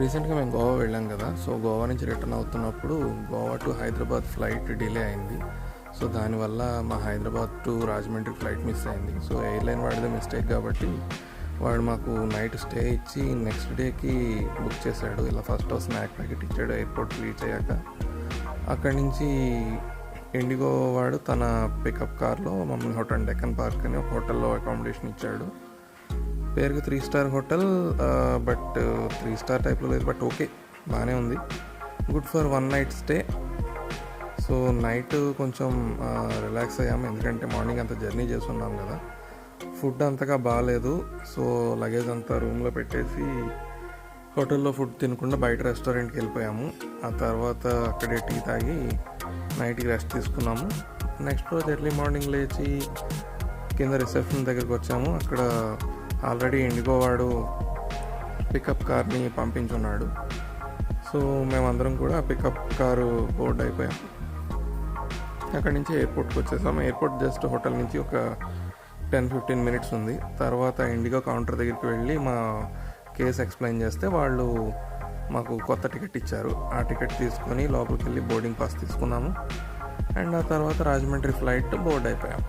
రీసెంట్గా మేము గోవా వెళ్ళాం కదా. సో గోవా నుంచి రిటర్న్ అవుతున్నప్పుడు Goa to Hyderabad flight delay అయింది. సో దానివల్ల మా Hyderabad to Rajahmundry flight miss అయింది. సో ఎయిర్లైన్ వాడిదే మిస్టేక్ కాబట్టి వాడు మాకు నైట్ స్టే ఇచ్చి నెక్స్ట్ డేకి బుక్ చేశాడు. ఇలా ఫస్ట్ స్నాక్ ప్యాకెట్ ఇచ్చాడు ఎయిర్పోర్ట్ రీచ్ అయ్యాక. అక్కడి నుంచి ఇండిగో వాడు తన పికప్ కార్లో మమ్మల్ని హోటల్ డెక్కన్ పార్క్ అని ఒక హోటల్లో అకామిడేషన్ ఇచ్చాడు. పేరుకి 3 స్టార్ హోటల్, బట్ 3 స్టార్ టైప్లో లేదు, బట్ ఓకే బాగానే ఉంది. Good for 1 night stay. So night కొంచెం రిలాక్స్ అయ్యాము, ఎందుకంటే మార్నింగ్ అంతా జర్నీ చేస్తున్నాం కదా. ఫుడ్ అంతగా బాగాలేదు. సో లగేజ్ అంతా రూమ్లో పెట్టేసి హోటల్లో ఫుడ్ తినకుండా బయట రెస్టారెంట్కి వెళ్ళిపోయాము. ఆ తర్వాత అక్కడే టీ తాగి నైట్కి రెస్ట్ తీసుకున్నాము. నెక్స్ట్ రోజు ఎర్లీ మార్నింగ్ లేచి కింద రిసెప్షన్ దగ్గరికి వచ్చాము. అక్కడ ఆల్రెడీ ఇండిగో వాడు పికప్ కార్ని పంపించున్నాడు. సో మేమందరం కూడా పికప్ కారు బోర్డ్ అయిపోయాము. అక్కడి నుంచి ఎయిర్పోర్ట్కి వచ్చేసాము. ఎయిర్పోర్ట్ జస్ట్ హోటల్ నుంచి ఒక 10-15 మినిట్స్ ఉంది. తర్వాత ఇండిగో కౌంటర్ దగ్గరికి వెళ్ళి మా కేసు ఎక్స్ప్లెయిన్ చేస్తే వాళ్ళు మాకు కొత్త టికెట్ ఇచ్చారు. ఆ టికెట్ తీసుకొని లోపలికి వెళ్ళి బోర్డింగ్ పాస్ తీసుకున్నాము. అండ్ ఆ తర్వాత రాజమండ్రి ఫ్లైట్ బోర్డ్ అయిపోయాము.